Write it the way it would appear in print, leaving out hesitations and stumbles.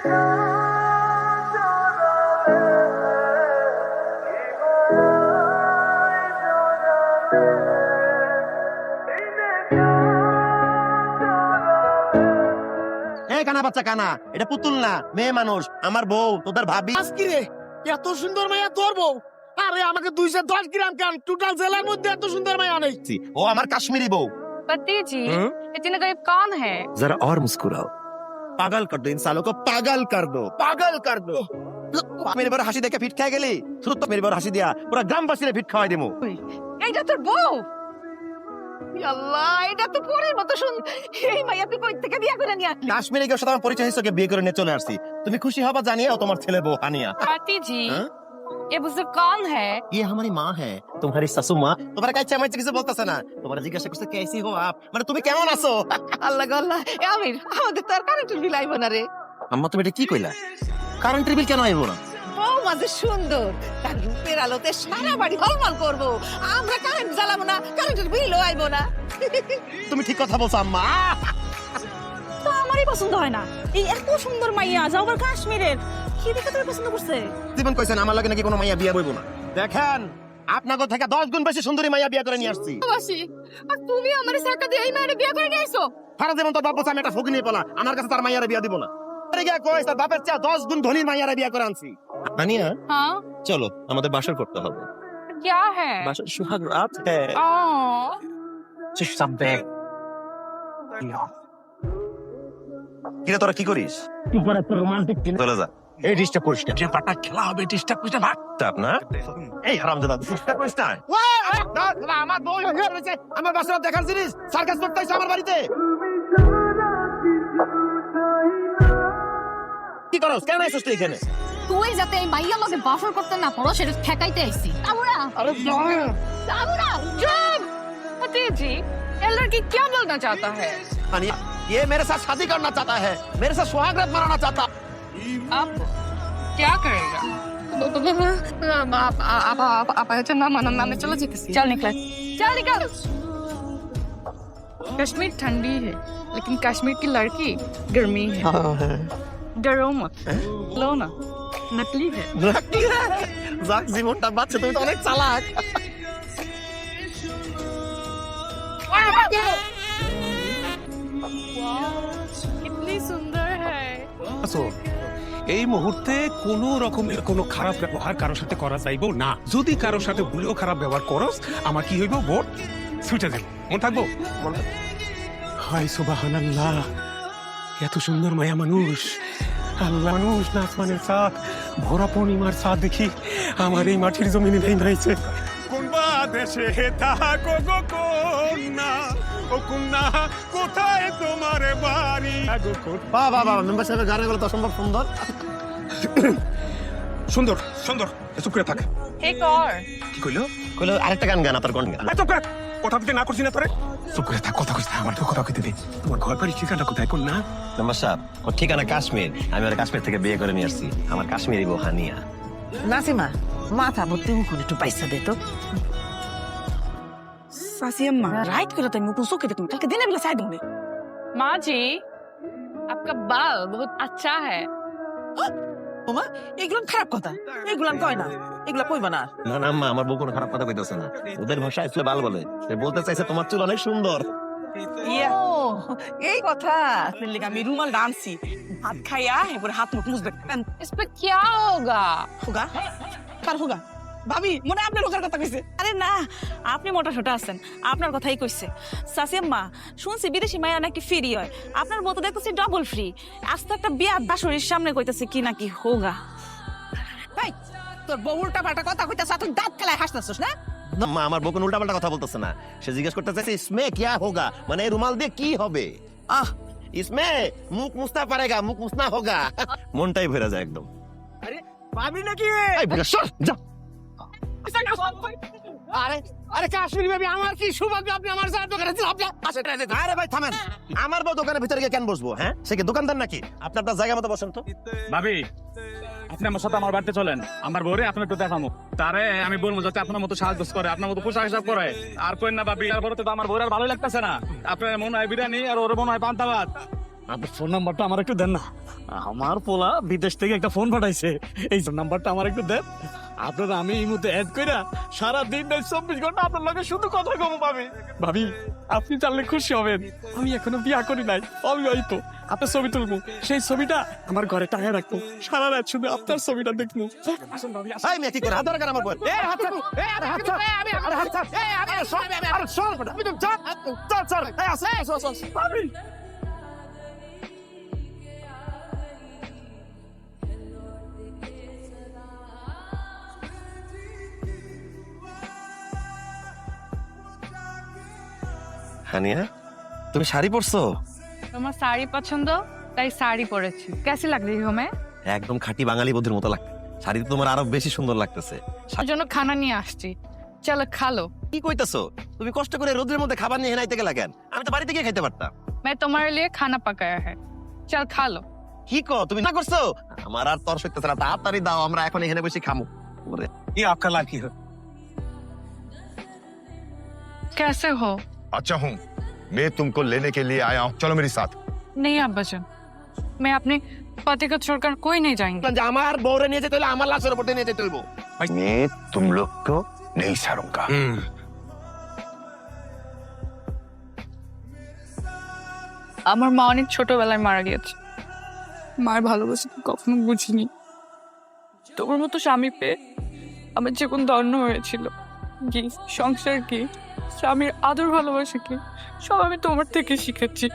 কানা বাচ্চা কানা, এটা পুতুল না, মেয়ে মানুষ, আমার বউ, তোদের ভাবি। আজকে রে এত সুন্দর মাইয়া তোর বউ? আরে আমাকে 210 গ্রাম কান, টোটাল জেলার মধ্যে এত সুন্দর মাইয়া নেই। ও আমার কাশ্মীরি বউ। पति जी इतने गरीब कौन है? जरा और मुस्कुराओ, पागल कर दो इन सालों को, पागल कर दो, पागल कर दो। मेरे बार हाসি দেখে ফিট খেয়ে গেলি, শুধু তো মেরে বার হাসি দিয়া পুরো গ্রামবাসীরে ফিট খাওয়াই দিমু। এইটা তোর বউ? আল্লাহ, এটা তো পরের মতো শুন। এই মাইয়া তুই কই থেকে বিয়ে করে নিয়ে আসলি? কাশ্মীরে গিয়ে সাথে আমার পরিচয় হিসেবে বিয়ে করে নিয়ে চলে আসছি। তুমি খুশি হবা জানিয়ে তোমার ছেলে বউ হানিয়া। पति जी ये बुजुर्ग कौन है? ये हमारी माँ है, तुम्हारी सासू माँ। तुम्हारा কাছে আমি কিছু বলতাছে না, তোমার জিজ্ঞাসা করছে কেসি হো আপ, মানে তুমি কেমন আছো? আল্লাহ গো আল্লাহ, এ আমির আমাদের তো আর কারেন্টের বিল আইব না রে। আম্মা তুমি এটা কি কইলা? কারেন্টের বিল কেন আইব না? বউ মাঝে সুন্দর, তার রূপের আলোতে সারা বাড়ি ঝলমল করবো। আমরা কারেন্ট জ্বালাবো না, কারেন্টের বিলও আইব না। তুমি ঠিক কথা বলছো আম্মা। তো আমারই পছন্দ হয় না। এই এত সুন্দর মাইয়া যাও আবার কাশ্মীরের, কি দেখে তুমি পছন্দ করছে? জীবন কইছেন আমার লাগে নাকি কোনো মাইয়া বিয়া বইব না। দেখেন আপনাকে থেকে 10 গুণ বেশি সুন্দরী মাইয়া বিয়া করে নিয়ে আসছি। বাসি, আর তুমি আমারে টাকা দিয়ে এই মায়ের বিয়ে করে নিয়ে আইছো? সারা জীবন তোর বাপ বলছে আমি একটা ফকির নিয়ে পলা, আমার কাছে তার মাইয়ারে বিয়া দিব না। আরে গিয়া কইছ তার বাপের চেয়ে 10 গুণ ধনী মাইয়ারে বিয়া করে আনছি। আনিয়া हाँ চলো আমাদের বাসর করতে হবে। क्या है? বাসর সুহাগ রাত হ্যাঁ। Just something. কিরে তোরা কি করিস? উপরে তো রোমান্টিক দিন। চলে যা। এই ডিস্টার্ব করিস না। যে পাটা খেলা হবে ডিস্টার্ব করিস না ভাগ। চাপ না। এই হারামজাদা চেষ্টা করিস না। আমার বউ হয়েছে, আমার বাসর দেখার জিনিস সার্কাস করতে আইছে আমার বাড়িতে। কি করছ? কেন আইছস তুই এখানে? তুই যাতে এই মাইয়া লগে বাসর করতে না পারো সেটা ঠেকাইতে আইছি। তাবুরা আরে তাবুরা चुप! पति जी ये लड़की क्या बोलना चाहता है? अनिया, ये मेरे साथ शादी करना चाहता है, मेरे साथ सुहाग रात मनाना चाहता। अब क्या करेगा? आप ऐसे ना मानो, मैं चलो जी। चल निकल, चल निकल। कश्मीर ठंडी है लेकिन कश्मीर की लड़की गर्मी है। डरो मत, लो ना, नकली है। যাক জীবনটা বাচ্চা, তুমি তো অনেক চালাক। कितनी सुंदर है। এই মুহূর্তে কোনো রকমের কোনো খারাপ ব্যবহার কারোর সাথে করা যাইব না। যদি কারোর সাথে ভুলেও খারাপ ব্যবহার করস, আমার কি হইব? ভোট ছুটে যাবে। মনে থাকবো? হায় সুবহানাল্লাহ, এত সুন্দর মায়া মানুষ, আল্লাহ মানুষ না আসমানের সাথ, ভরা পূর্ণিমার সাথ দেখি আমার এই মাটির জমিনে নেই নাইছে। কোন দেশে থাকো গো কন্যা, ও কন্যা কোথায় তোমার বাড়ি? বাহ বাহ বাহ, মেম্বার সাহেবের গানগুলো তো অসম্ভব সুন্দর। সুন্দর সুন্দর, চুপ করে থাক। एक और কি কইলো? কইলো আরেকটা গান গান, তোর কোন গান? চুপ করে, কথা দিতে না করছি না তোরে? চুপ করে থাক, কথা কইছ না, আমার তো কথা কইতে দে। তোমার ঘর বাড়ি ঠিকানা কোথায় কোন না? মেম্বার সাহেব ওর ঠিকানা কাশ্মীর, আমি ওর কাশ্মীর থেকে বিয়ে করে নিয়ে আসছি, আমার কাশ্মীরি বউ হানিয়া। নাসিমা মাথা ভর্তি মুখুন একটু পয়সা দে তো। সাসিয়াম্মা রাইট করে তাই মুটু চোখে দেখুন, কালকে দিনে বেলা চাই দমে। माँ जी आपका बाल बहुत अच्छा है। ওমা এগুলো খারাপ কথা, এগুলো কয় না, এগুলা কইবা না। না না আম্মা, আমার বউ কোনো খারাপ কথা কইতেছে না, ওদের ভাষায় আসলে বাল বলে। সে বলতে চাইছে তোমার চুল অনেক সুন্দর। ও এই কথা, আমি রুমাল ডানছি, ভাত খাইয়া এরপরে হাত মুখ মুছবে। इस पे क्या होगा? হুগা কার হুগা? ভাবি মনে হয় আপনার হুগার কথা কইছে। আরে না, আপনি মোটা সোটা আছেন, আপনার কথাই কইছে। সাসিয়াম্মা শুনছি বিদেশি মায়া নাকি ফ্রি হয়, আপনার মতো দেখতেছি ডবল ফ্রি। আজ তো একটা বিয়া বাসরির সামনে কইতেছে কি নাকি হোগা। ভাই তোর বউ উল্টা পাল্টা কথা কইতাছ, তুই দাঁত খেলায় হাসতাছস না? না মা, আমার বউ কোনো উল্টাপাল্টা কথা বলতেছে না। সে জিজ্ঞেস করতে চাইছে ইসমে কিয়া হোগা, মানে এই রুমাল দিয়ে কি হবে। আহ ইসমে মুখ মুছনা পারেগা, মুখ মুছনা হোগা। মনটাই ভরে যায় একদম। আরে ভাবি নাকি? এই বুড়া সর যা। আরে আরে কাশ্মীরি ভাবি, আমার কি সৌভাগ্য আপনি আমার সাথে দোকানে আরে ভাই থামেন, আমার বউ দোকানের ভিতরে গিয়ে কেন বসবো? হ্যাঁ সে কি দোকানদার নাকি? আপনি আপনার জায়গা মতো বসেন তো। ভাবি আপনি আমার সাথে আমার বাড়িতে চলেন, আমার বউরে আপনি একটু দেখামো। তারে আমি বলবো যাতে আপনার মতো সাহায্য করে, আপনার মতো পোশাক হিসাব করে। আর কই না ভাবি, তারপরে তো আমার বউরে আর ভালো লাগতেছে না। আপনার মনে হয় বিরিয়ানি আর ওর মনে হয় পান্তা ভাত। আপনার ফোন নাম্বারটা আমার একটু দেন না। আমার পোলা বিদেশ থেকে একটা ফোন পাঠাইছে, এই নাম্বারটা আমার একটু দেন। আপনারা আমি এই মুহূর্তে অ্যাড কইরা সারা দিন 24 ঘন্টা আপনার লগে শুধু কথা কম ভাবি। ভাবি আপনি জানলে খুশি হবেন, আমি এখনো বিয়া করি নাই, অবিবাহিত। আপনার ছবি তুলবো, সেই ছবিটা আমার ঘরে টাঙায় রাখবো, সারা রাত শুধু আপনার ছবিটা দেখবো। আসুন ভাবি, আসুন। এই মেয়ে কি করে হাত ধরে কেন আমার বল? এই হাত ছাড়, এই আরে হাত ছাড়, আরে হাত ছাড়, এই আরে সর, আরে সর বেটা, আমি তো ছাড়, ছাড়, এই আসে, ভাবি হানিয়া তুমি শাড়ি পরছো? তোমার শাড়ি পছন্দ তাই শাড়ি পরেছি। কেসি লাগ রही हो मैं? একদম খাঁটি বাঙালি বধূর মতো লাগছে। শাড়িতে তোমার আরো বেশি সুন্দর লাগতেছে। ওর জন্য খানা নিয়ে আসছি, চলো খালো। কি কইতাছো? তুমি কষ্ট করে রোদের মধ্যে খাবার নিয়ে হেনাইতে গেলা কেন? আমি তো বাড়িতে গিয়ে খাইতে পারতাম। मैं तुम्हारे लिए खाना पकाया है, चल खा लो। কি কো তুমি না করছো? আমার আর তর সইতেছে না, তাড়াতাড়ি দাও, আমরা এখন এখানে বসে খামু। ওরে ये आपका लाठी है। कैसे हो? अच्छा हूँ, मैं तुमको लेने के लिए आया हूँ, चलो मेरे साथ। नहीं अब्बाजान, मैं अपने पति को छोड़कर कोई नहीं जाएंगी। যে আমার বউরে নিয়ে যেতে হইলে আমার লাশের উপর নিয়ে যেতে হইব। मैं तुम लोग को नहीं छोड़ूंगा। আমার মা অনেক ছোটবেলায় মারা গিয়েছে। মার ভালোবাসা কখনো বুঝিনি। তোমার মতো স্বামী পেয়ে আমার জীবন ধন্য হয়েছিল। কি সংসার কি, স্বামীর আদর ভালোবাসা কি, সব আমি তোমার থেকে শিখেছি।